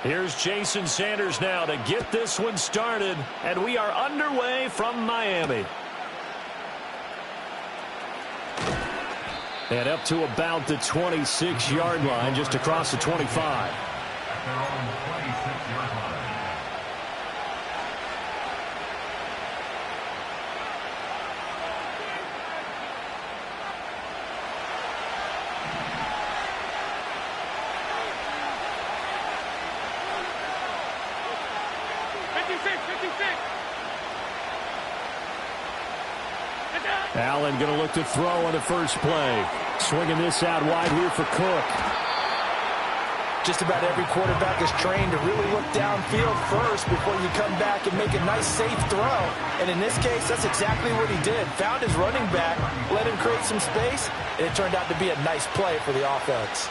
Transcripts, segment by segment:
Here's Jason Sanders now to get this one started, and we are underway from Miami. And up to about the 26-yard line, just across the 25. Allen going to look to throw on the first play. Swinging this out wide here for Cook. Just about every quarterback is trained to really look downfield first before you come back and make a nice, safe throw. And in this case, that's exactly what he did. Found his running back, let him create some space, and it turned out to be a nice play for the offense.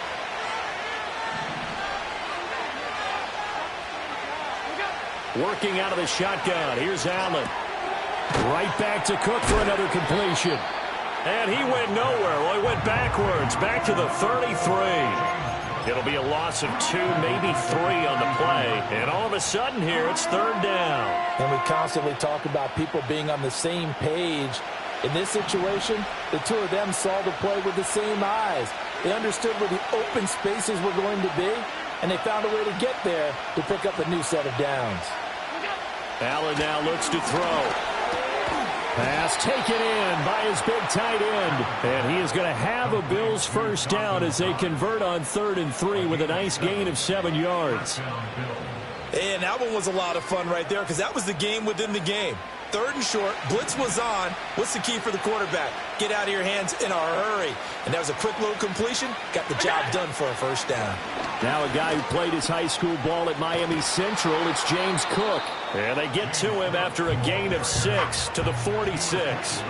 Working out of the shotgun. Here's Allen. Right back to Cook for another completion. And he went nowhere. Well, he went backwards, back to the 33. It'll be a loss of 2, maybe 3 on the play. And all of a sudden here, it's third down. And we constantly talk about people being on the same page. In this situation, the two of them saw the play with the same eyes. They understood where the open spaces were going to be, and they found a way to get there to pick up a new set of downs. Allen now looks to throw. Pass taken in by his big tight end. And he is going to have a Bills first down as they convert on 3rd and 3 with a nice gain of 7 yards. And that one was a lot of fun right there because that was the game within the game. 3rd and short, blitz was on. What's the key for the quarterback? Get out of your hands in a hurry. And that was a quick little completion. Got the job done for a first down. Now a guy who played his high school ball at Miami Central, it's James Cook. And they get to him after a gain of 6 to the 46.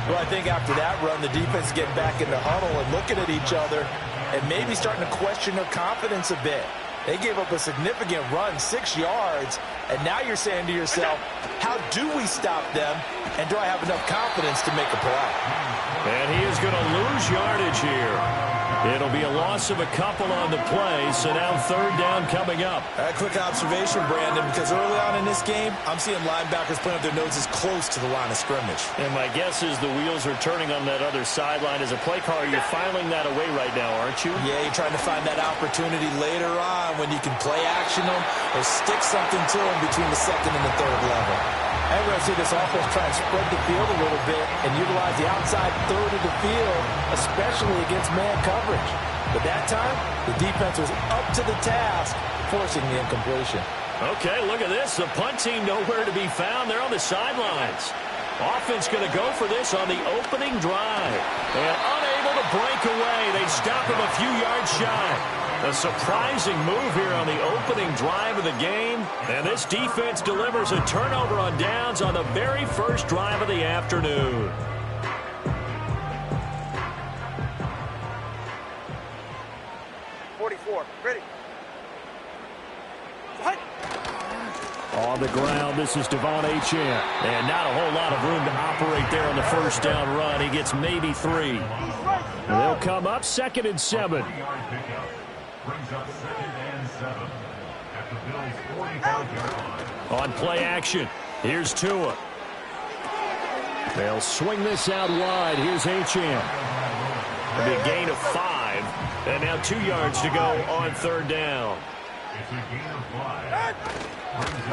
Well, I think after that run, the defense getting back in the huddle and looking at each other and maybe starting to question their confidence a bit. They gave up a significant run, 6 yards, and now you're saying to yourself, how do we stop them, and do I have enough confidence to make a play? And he is going to lose yardage here. It'll be a loss of a couple on the play, so now 3rd down coming up. A quick observation, Brandon, because early on in this game, I'm seeing linebackers putting up their noses close to the line of scrimmage. And my guess is the wheels are turning on that other sideline. As a play caller, you're filing that away right now, aren't you? Yeah, you're trying to find that opportunity later on when you can play action them or stick something to them between the 2nd and the 3rd level. I'm going to see this offense try and spread the field a little bit and utilize the outside 3rd of the field, especially against man coverage. But that time, the defense was up to the task, forcing the incompletion. Okay, look at this. The punt team nowhere to be found. They're on the sidelines. Offense going to go for this on the opening drive. And unable to break away. They stop him a few yards shy. A surprising move here on the opening drive of the game. And this defense delivers a turnover on downs on the very first drive of the afternoon. Ready. On the ground, this is Devon Achane. And not a whole lot of room to operate there on the first down run. He gets maybe 3. And they'll come up 2nd and 7. On play action, here's Tua. They'll swing this out wide. Here's Achane. It'll be a gain of 5. And now 2 yards to go on 3rd down.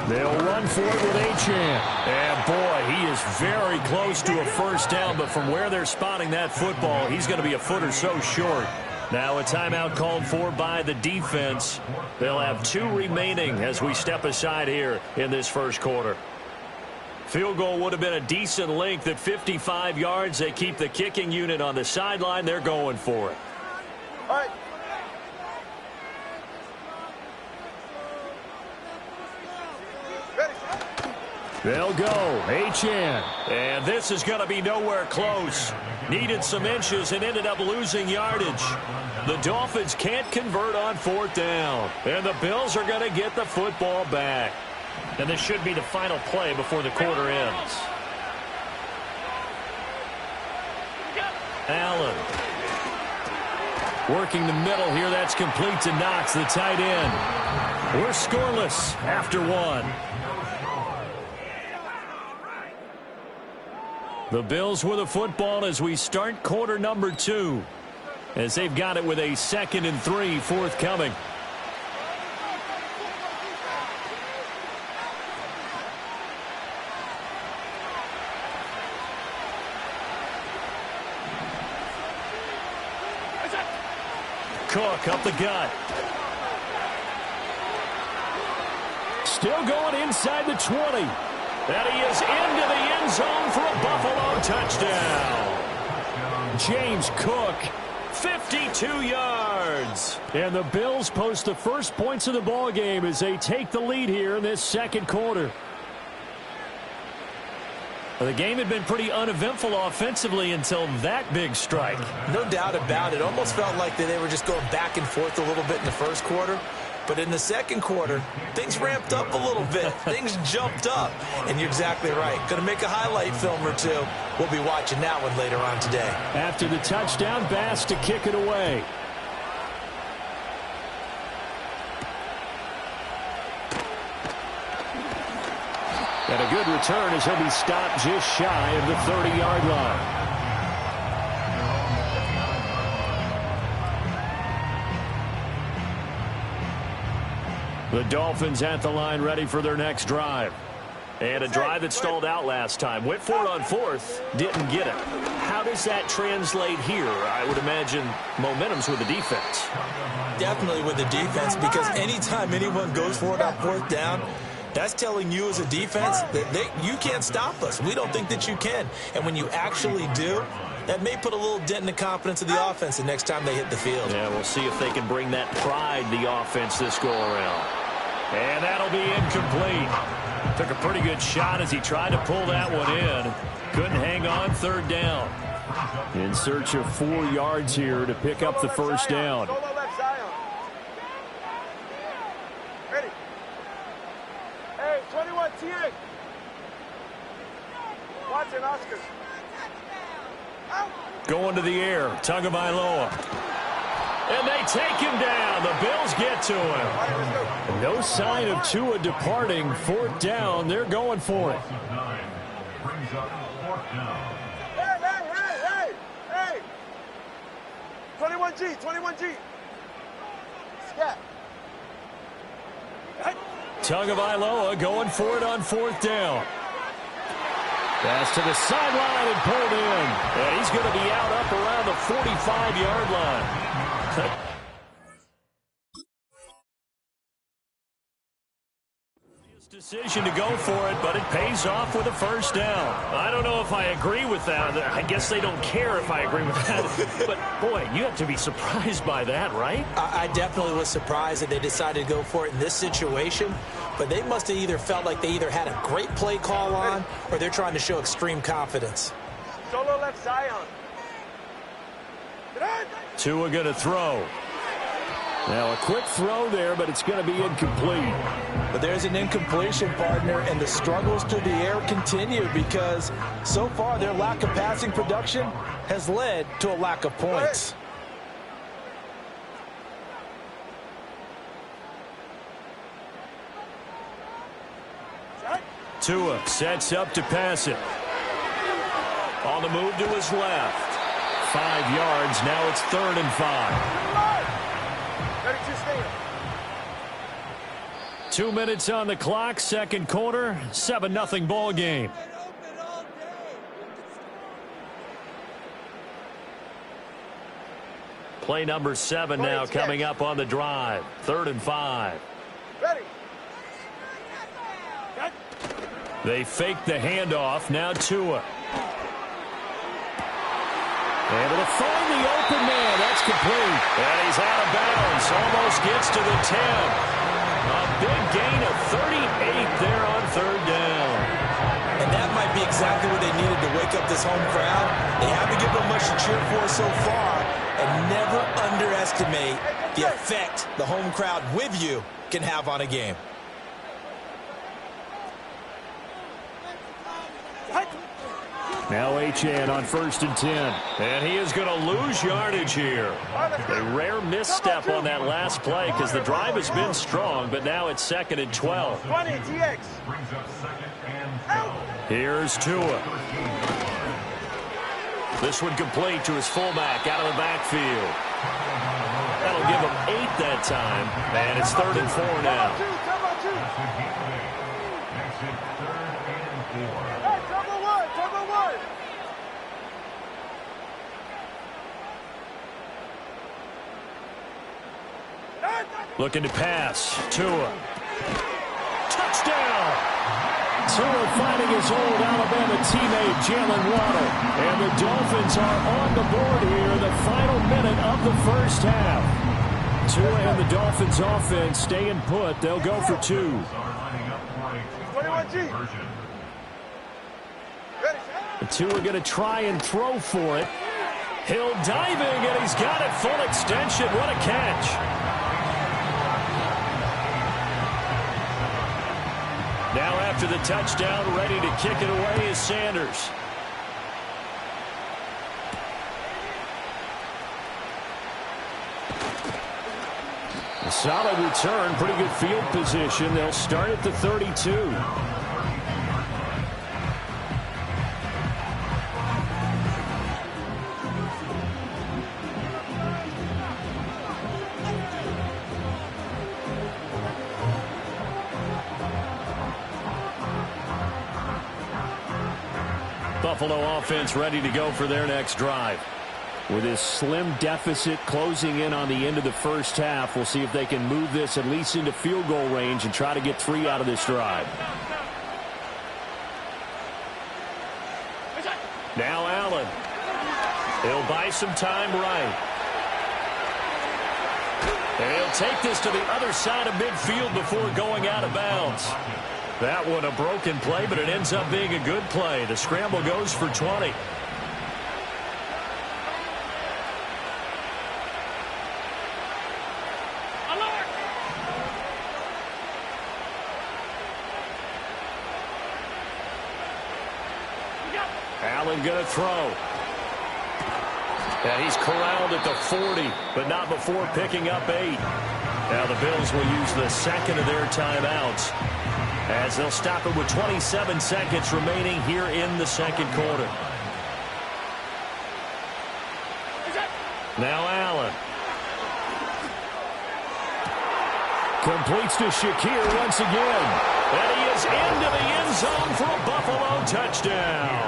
They'll run for it with Achane. And boy, he is very close to a first down, but from where they're spotting that football, he's going to be a foot or so short. Now a timeout called for by the defense. They'll have 2 remaining as we step aside here in this first quarter. Field goal would have been a decent length at 55 yards. They keep the kicking unit on the sideline. They're going for it. All right. They'll go. Achane. And this is going to be nowhere close. Needed some inches and ended up losing yardage. The Dolphins can't convert on 4th down. And the Bills are going to get the football back. And this should be the final play before the quarter ends. Allen. Working the middle here. That's complete to Knox, the tight end. We're scoreless after one. The Bills with a football as we start quarter number 2. As they've got it with a 2nd and 3 forthcoming. Cook up the gut. Still going inside the 20. And he is into the end zone for a Buffalo touchdown. James Cook, 52 yards. And the Bills post the first points of the ball game as they take the lead here in this second quarter. The game had been pretty uneventful offensively until that big strike. No doubt about it. Almost felt like they were just going back and forth a little bit in the first quarter. But in the second quarter, things ramped up a little bit. Things jumped up. And you're exactly right. Going to make a highlight film or two. We'll be watching that one later on today. After the touchdown, Bass to kick it away. And a good return as he'll be stopped just shy of the 30-yard line. The Dolphins at the line ready for their next drive. And a drive that stalled out last time. Went for it on 4th, didn't get it. How does that translate here? I would imagine momentum's with the defense. Definitely with the defense, because anytime anyone goes for it on 4th down, that's telling you as a defense that you can't stop us. We don't think that you can. And when you actually do, that may put a little dent in the confidence of the offense the next time they hit the field. Yeah, we'll see if they can bring that pride, the offense, this go-around. And that'll be incomplete. Took a pretty good shot as he tried to pull that one in. Couldn't hang on 3rd down. In search of 4 yards here to pick up the first down. Ready. Hey, 21 TA. Watson, Oscar. Going to the air. Tagovailoa. And they take him down. The Bills get to him. No sign of Tua departing. 4th down. They're going for it. Hey. 21G, 21G. Scat. Tagovailoa going for it on 4th down. Pass to the sideline and pulled in. And he's going to be out up around the 45-yard line. Decision to go for it, but it pays off with a first down. I don't know if I agree with that. I guess they don't care if I agree with that. But, boy, you have to be surprised by that, right? I definitely was surprised that they decided to go for it in this situation. But they must have either felt like they either had a great play call on or they're trying to show extreme confidence. Solo left Zion. Tua going to throw. Now a quick throw there, but it's going to be incomplete. But there's an incompletion, partner, and the struggles through the air continue because so far their lack of passing production has led to a lack of points. Tua sets up to pass it. On the move to his left. 5 yards. Now it's 3rd and 5. 2 minutes on the clock, second quarter, 7-0 ball game. Play number 7 now coming up on the drive. 3rd and 5. Ready. They fake the handoff. Now Tua. Able to find the open man. That's complete. And he's out of bounds. Almost gets to the 10. A big gain of 38 there on 3rd down. And that might be exactly what they needed to wake up this home crowd. They haven't given them much to cheer for so far. And never underestimate the effect the home crowd with you can have on a game. Now Achane on 1st and 10. And he is going to lose yardage here. A rare misstep on that last play because the drive has been strong, but now it's 2nd and 12. 20, TX. Here's Tua. This one complete to his fullback out of the backfield. That'll give him 8 that time, and it's 3rd and 4 now. Hey, turbo one, turbo one. Looking to pass. Tua. Touchdown! Tua finding his old Alabama teammate, Jalen Waddle. And the Dolphins are on the board here in the final minute of the first half. Tua and the Dolphins offense staying put. They'll go for 2. 21G. Ready, Tua going to try and throw for it. Hill diving, and he's got it full extension. What a catch. Now after the touchdown, ready to kick it away is Sanders. A solid return, pretty good field position. They'll start at the 32. Buffalo offense ready to go for their next drive. With this slim deficit closing in on the end of the first half, we'll see if they can move this at least into field goal range and try to get 3 out of this drive. Now Allen. He'll buy some time right. And he'll take this to the other side of midfield before going out of bounds. That one a broken play, but it ends up being a good play. The scramble goes for 20. Allen going to throw. And he's corralled at the 40, but not before picking up 8. Now the Bills will use the second of their timeouts, as they'll stop it with 27 seconds remaining here in the second quarter. Now Allen. Completes to Shakir once again. And he is into the end zone for a Buffalo touchdown.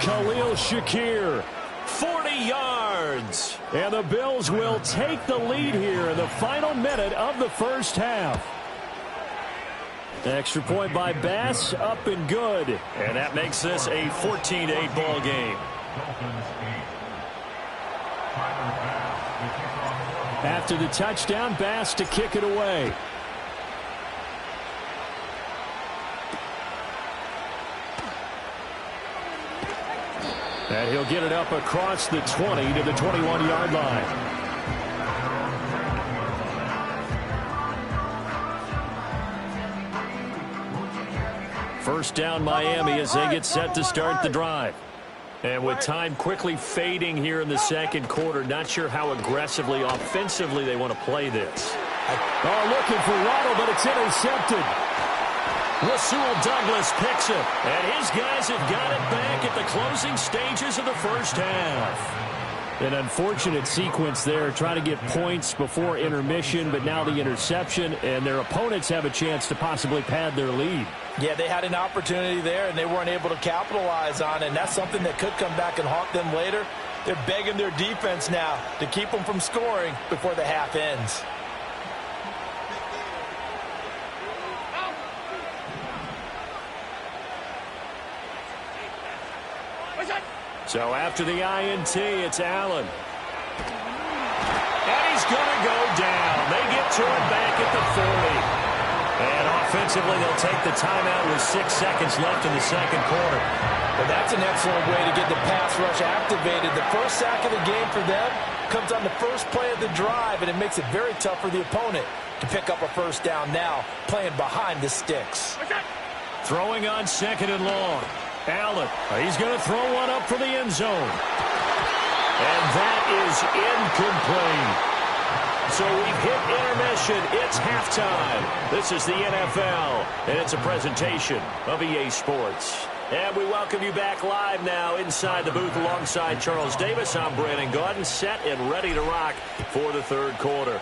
Khalil Shakir, 40 yards. And the Bills will take the lead here in the final minute of the first half. Extra point by Bass, up and good. And that makes this a 14-8 ball game. After the touchdown, Bass to kick it away. And he'll get it up across the 20 to the 21-yard line. First down Miami as they get set to start the drive. And with time quickly fading here in the second quarter, not sure how aggressively, offensively they want to play this. Oh, looking for Waddle, but it's intercepted. Rasul Douglas picks it, and his guys have got it back at the closing stages of the first half. An unfortunate sequence there, trying to get points before intermission, but now the interception, and their opponents have a chance to possibly pad their lead. Yeah, they had an opportunity there, and they weren't able to capitalize on it, and that's something that could come back and haunt them later. They're begging their defense now to keep them from scoring before the half ends. So after the INT, it's Allen. And he's going to go down. They get to it back at the 40. And offensively, they'll take the timeout with 6 seconds left in the second quarter. Well, that's an excellent way to get the pass rush activated. The first sack of the game for them comes on the first play of the drive, and it makes it very tough for the opponent to pick up a first down now, playing behind the sticks. Throwing on second and long. Allen, he's going to throw one up for the end zone. And that is incomplete. So we've hit intermission. It's halftime. This is the NFL, and it's a presentation of EA Sports. And we welcome you back live now inside the booth alongside Charles Davis. I'm Brandon Gaudin, set and ready to rock for the third quarter.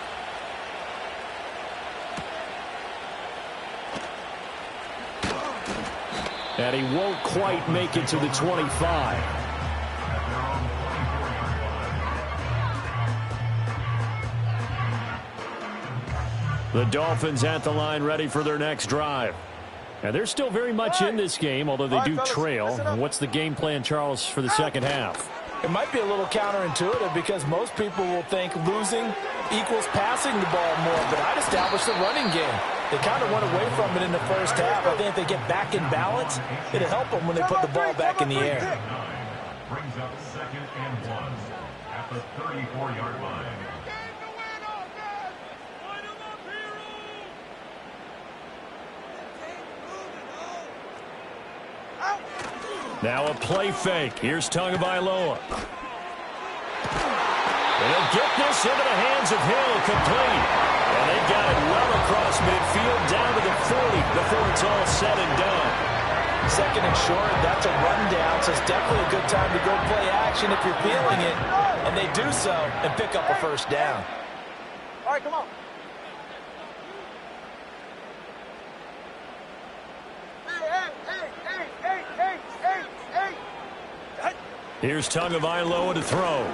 And he won't quite make it to the 25. The Dolphins at the line ready for their next drive. And they're still very much in this game, although they do trail. What's the game plan, Charles, for the second half? It might be a little counterintuitive because most people will think losing equals passing the ball more, but I'd establish the running game. They kind of went away from it in the first half. I think if they get back in balance, it'll help them when they put the ball back in the air. Brings up 2nd and 1 at the 34-yard line. Now a play fake. Here's Tagovailoa. They'll get this into the hands of Hill, complete. And they got it well across midfield down to the 40 before it's all said and done. 2nd and short, that's a rundown, so it's definitely a good time to go play action if you're feeling it. And they do so and pick up a first down. All right, come on. Here's Tagovailoa to throw.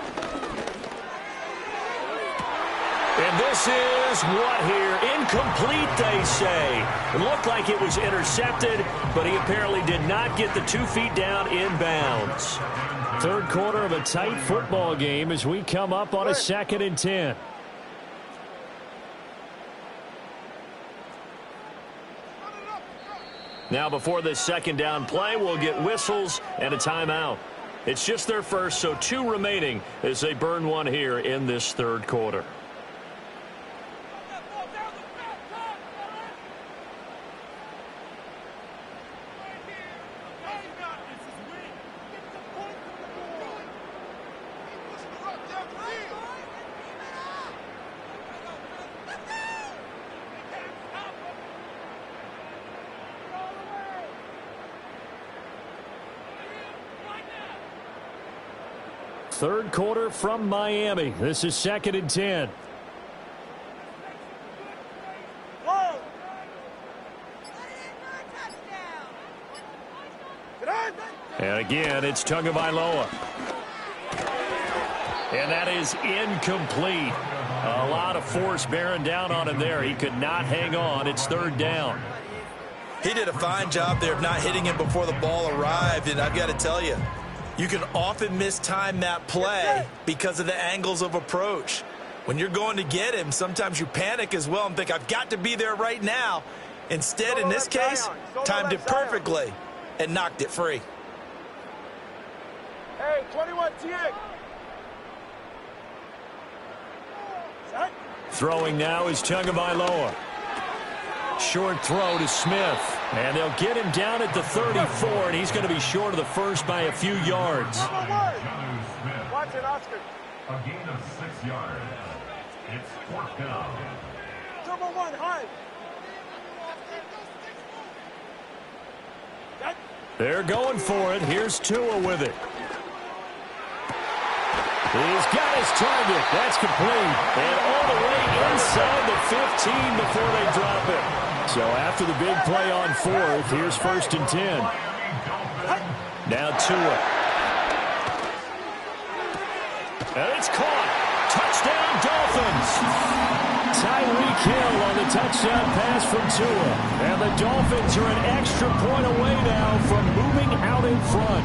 And this is what here? Incomplete, they say. It looked like it was intercepted, but he apparently did not get the 2 feet down in bounds. Third quarter of a tight football game as we come up on a 2nd and 10. Now before this second down play, we'll get whistles and a timeout. It's just their first, so 2 remaining as they burn one here in this third quarter. Third quarter from Miami. This is 2nd and 10. And again, it's Tagovailoa. And that is incomplete. A lot of force bearing down on him there. He could not hang on. It's 3rd down. He did a fine job there of not hitting him before the ball arrived, and I've got to tell you, you can often mistime that play because of the angles of approach. When you're going to get him, sometimes you panic as well and think, I've got to be there right now. Instead, in this case, timed it perfectly and knocked it free. Hey, 21, TX. Throwing now is Tagovailoa. Short throw to Smith. And they'll get him down at the 34, and he's going to be short of the first by a few yards. Watch it, Oscar. A gain of 6 yards. It's 4th down. Number 1, high. They're going for it. Here's Tua with it. He's got his target. That's complete. And all the way inside the 15 before they drop it. So after the big play on 4th, here's 1st and 10. Now Tua. And it's caught. Touchdown, Dolphins. Tyreek Hill on the touchdown pass from Tua. And the Dolphins are an extra point away now from moving out in front.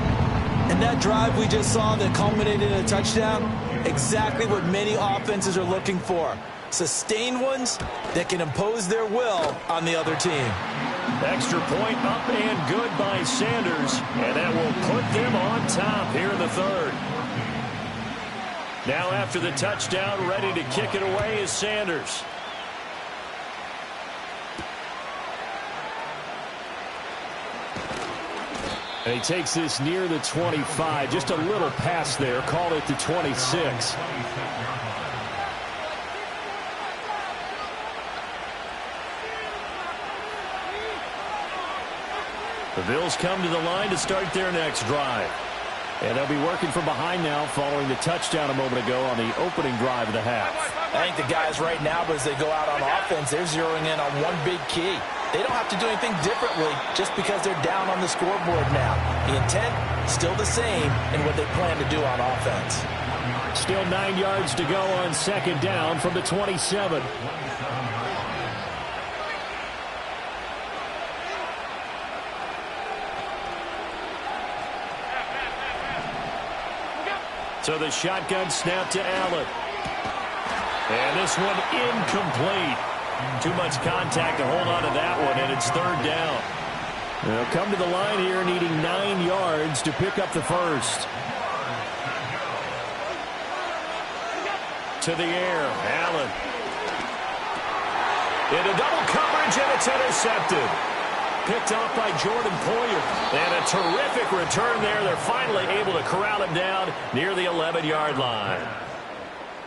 And that drive we just saw that culminated in a touchdown, exactly what many offenses are looking for. Sustained ones that can impose their will on the other team. Extra point up and good by Sanders, and that will put them on top here in the third. Now after the touchdown, ready to kick it away is Sanders. And he takes this near the 25. Just a little pass there. Call it the 26. The Bills come to the line to start their next drive. And they'll be working from behind now following the touchdown a moment ago on the opening drive of the half. I think the guys right now, as they go out on offense, they're zeroing in on one big key. They don't have to do anything differently just because they're down on the scoreboard now. The intent, still the same in what they plan to do on offense. Still 9 yards to go on second down from the 27. So the shotgun snap to Allen. And this one incomplete. Too much contact to hold on to that one, and it's third down. They'll come to the line here needing 9 yards to pick up the first. To the air, Allen. Into double coverage, and it's intercepted. Picked off by Jordan Poyer. And a terrific return there. They're finally able to corral him down near the 11-yard line.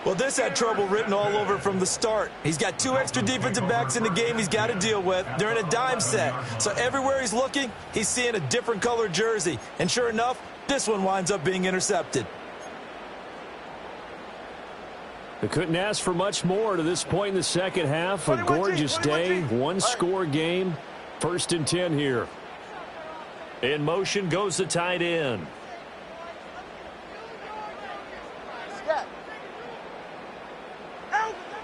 Well, this had trouble written all over from the start. He's got 2 extra defensive backs in the game he's got to deal with. They're in a dime set. So everywhere he's looking, he's seeing a different color jersey. And sure enough, this one winds up being intercepted. They couldn't ask for much more to this point in the second half. A gorgeous day, one-score game. 1st and 10 here. In motion goes the tight end.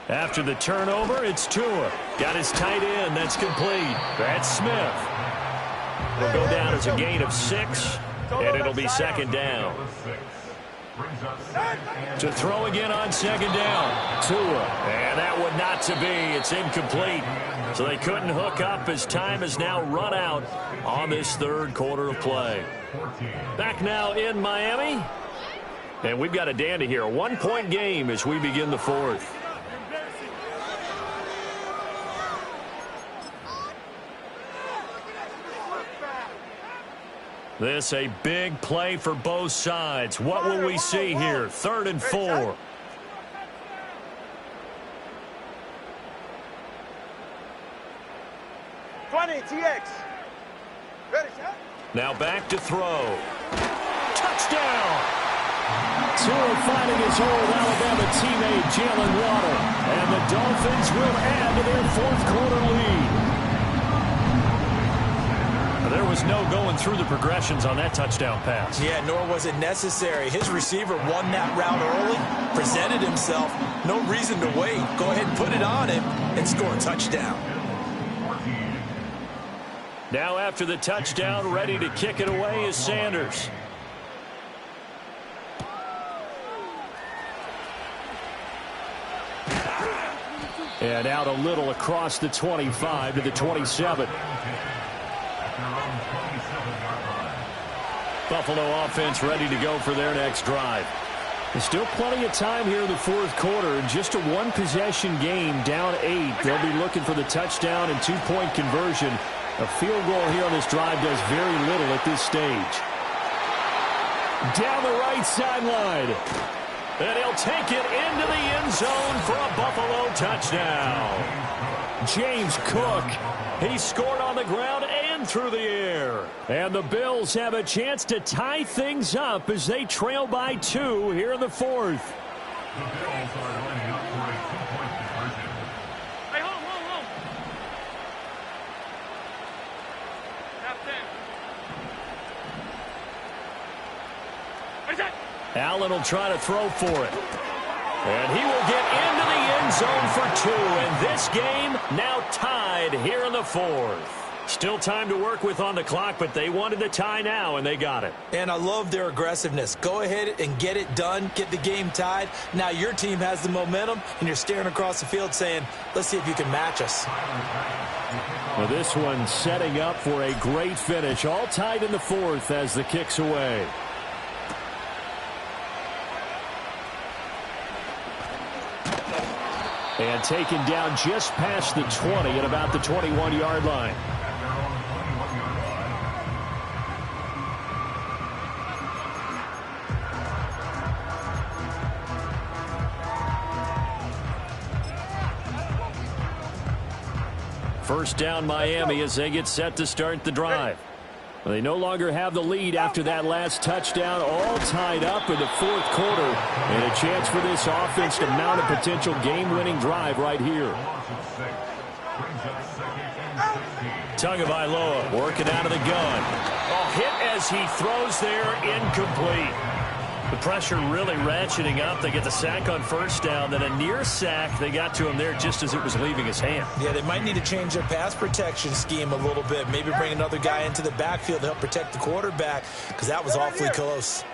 After the turnover, it's Tua. Got his tight end. That's complete. That's Smith. Will go down as a gain of 6, and it'll be second down. To throw again on second down. Tua. And that one not to be. It's incomplete. So they couldn't hook up as time has now run out on this third quarter of play. Back now in Miami. And we've got a dandy here. A 1-point game as we begin the fourth. This a big play for both sides. What will we see here? 3rd and 4. Now back to throw. Touchdown! Tua finding his old Alabama teammate Jalen Waddle. And the Dolphins will add to their 4th quarter lead. There was no going through the progressions on that touchdown pass. Yeah, nor was it necessary. His receiver won that route early, presented himself. No reason to wait. Go ahead and put it on him and score a touchdown. Now after the touchdown, ready to kick it away is Sanders. And out a little across the 25 to the 27. Buffalo offense ready to go for their next drive. There's still plenty of time here in the 4th quarter. Just a 1-possession game, down 8. They'll be looking for the touchdown and 2-point conversion. A field goal here on this drive does very little at this stage. Down the right sideline. And he'll take it into the end zone for a Buffalo touchdown. James Cook. He scored on the ground and through the air. And the Bills have a chance to tie things up as they trail by 2 here in the 4th. The Bills are lining up for a 2-point conversion. Hey, hold. That's it. Allen will try to throw for it. And he will get into the end zone for 2. And this game now tied here in the 4th. Still time to work with on the clock, but they wanted the tie now, and they got it. And I love their aggressiveness. Go ahead and get it done, get the game tied. Now your team has the momentum, and you're staring across the field saying, let's see if you can match us. Well, this one setting up for a great finish. All tied in the 4th as the kick's away. And taken down just past the 20 at about the 21-yard line. First down Miami as they get set to start the drive. Well, they no longer have the lead after that last touchdown, all tied up in the fourth quarter. And a chance for this offense to mount a potential game-winning drive right here. Tagovailoa working out of the gun. Oh, hit as he throws there, incomplete. The pressure really ratcheting up. They get the sack on first down, then a near sack. They got to him there just as it was leaving his hand. Yeah, they might need to change their pass protection scheme a little bit. Maybe bring another guy into the backfield to help protect the quarterback, because that was awfully close.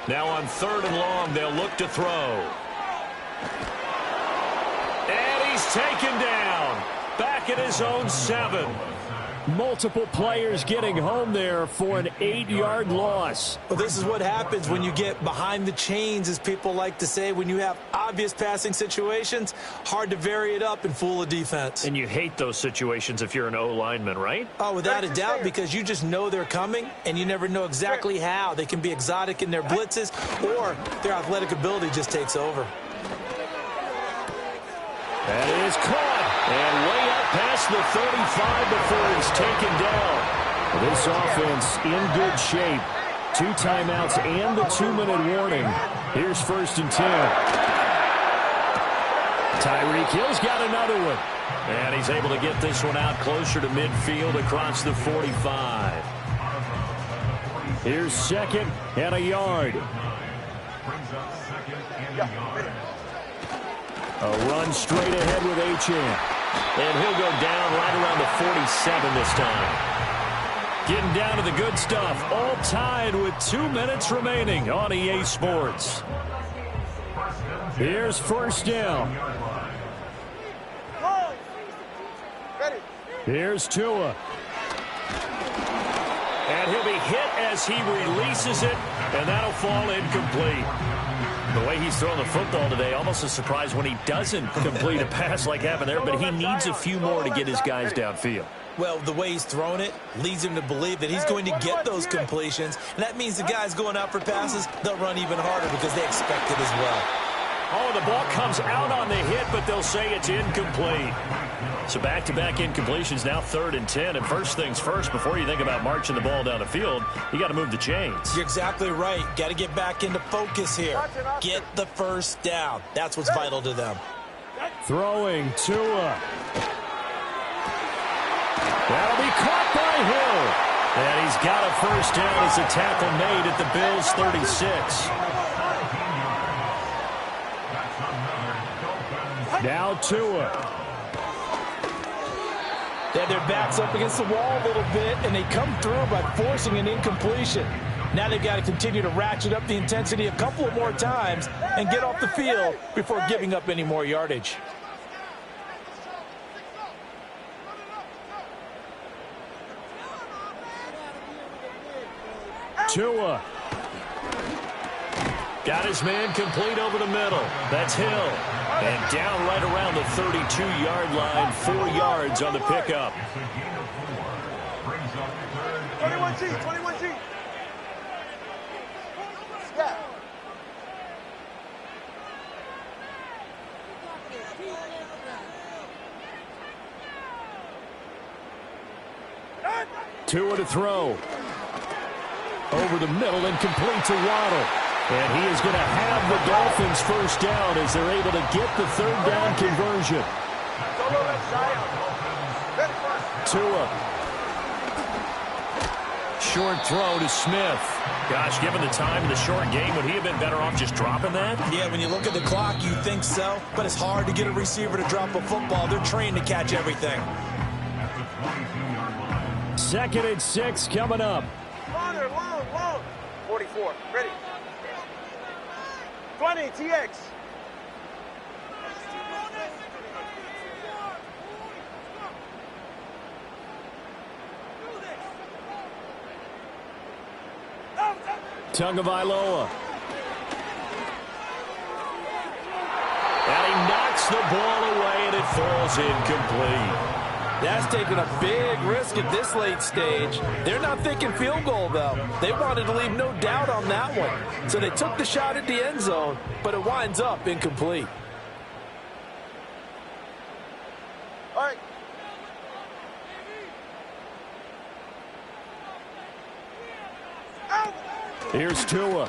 Now on 3rd and long, they'll look to throw. And he's taken down. Back at his own 7. Multiple players getting home there for an 8-yard loss. Well, this is what happens when you get behind the chains, as people like to say. When you have obvious passing situations, hard to vary it up and fool a defense. And you hate those situations if you're an O-lineman, right? Oh, without a doubt, because you just know they're coming, and you never know exactly how. They can be exotic in their blitzes, or their athletic ability just takes over. That is caught. And way up past the 35 before he's taken down. Well, this offense in good shape. 2 timeouts and the 2-minute warning. Here's 1st and 10. Tyreek Hill's got another one. And he's able to get this one out closer to midfield across the 45. Here's 2nd and a yard. A run straight ahead with Achane. And he'll go down right around the 47 this time. Getting down to the good stuff. All tied with 2 minutes remaining on EA Sports. Here's 1st down. Here's Tua. And he'll be hit as he releases it. And that'll fall incomplete. The way he's throwing the football today, almost a surprise when he doesn't complete a pass like happened there, but he needs a few more to get his guys downfield. Well, the way he's thrown it leads him to believe that he's going to get those completions, and that means the guys going out for passes, they'll run even harder because they expect it as well. Oh, the ball comes out on the hit, but they'll say it's incomplete. So back-to-back incompletions, now 3rd and 10. And first things first, before you think about marching the ball down the field, you got to move the chains. You're exactly right. Got to get back into focus here. Get the first down. That's what's vital to them. Throwing Tua. That'll be caught by Hill. And he's got a first down as the tackle made at the Bills' 36. Now Tua. They had their backs up against the wall a little bit, and they come through by forcing an incompletion. Now they've got to continue to ratchet up the intensity a couple of more times and get off the field before giving up any more yardage. Tua. Got his man complete over the middle. That's Hill. And down right around the 32-yard line, 4 yards on the pickup. 21G, 21G. Yeah. Tua to throw. Over the middle and complete to Waddle. And he is going to have the Dolphins first down as they're able to get the 3rd down conversion. Tua. Short throw to Smith. Gosh, given the time in the short game, would he have been better off just dropping that? Yeah, when you look at the clock, you think so. But it's hard to get a receiver to drop a football. They're trained to catch everything. 2nd and 6 coming up. Long. 44, ready. 20, TX. Tagovailoa. And he knocks the ball away, and it falls incomplete. That's taking a big risk at this late stage. They're not thinking field goal, though. They wanted to leave no doubt on that one. So they took the shot at the end zone, but it winds up incomplete. Here's Tua.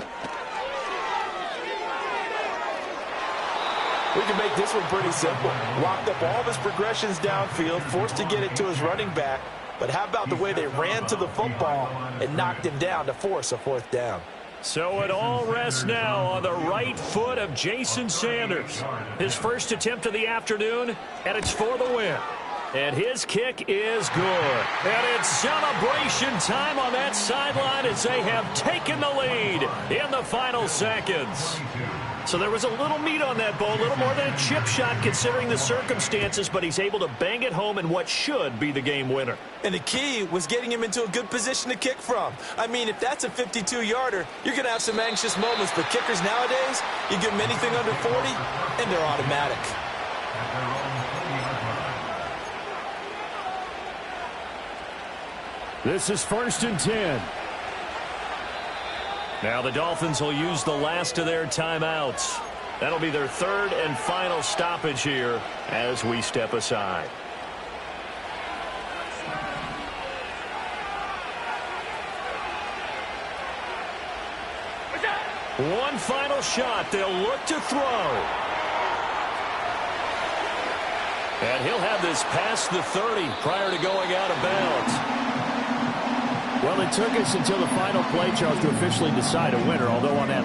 We can make this one pretty simple. Locked up all of his progressions downfield, forced to get it to his running back. But how about the way they ran to the football and knocked him down to force a 4th down? So it all rests now on the right foot of Jason Sanders. His first attempt of the afternoon, and it's for the win. And his kick is good. And it's celebration time on that sideline as they have taken the lead in the final seconds. So there was a little meat on that ball, a little more than a chip shot considering the circumstances, but he's able to bang it home in what should be the game winner. And the key was getting him into a good position to kick from. I mean, if that's a 52-yarder, you're going to have some anxious moments, but kickers nowadays, you give them anything under 40, and they're automatic. This is 1st and 10. Now the Dolphins will use the last of their timeouts. That'll be their 3rd and final stoppage here as we step aside. One final shot. They'll look to throw. And he'll have this past the 30 prior to going out of bounds. Well, it took us until the final play, Charles, to officially decide a winner, although on that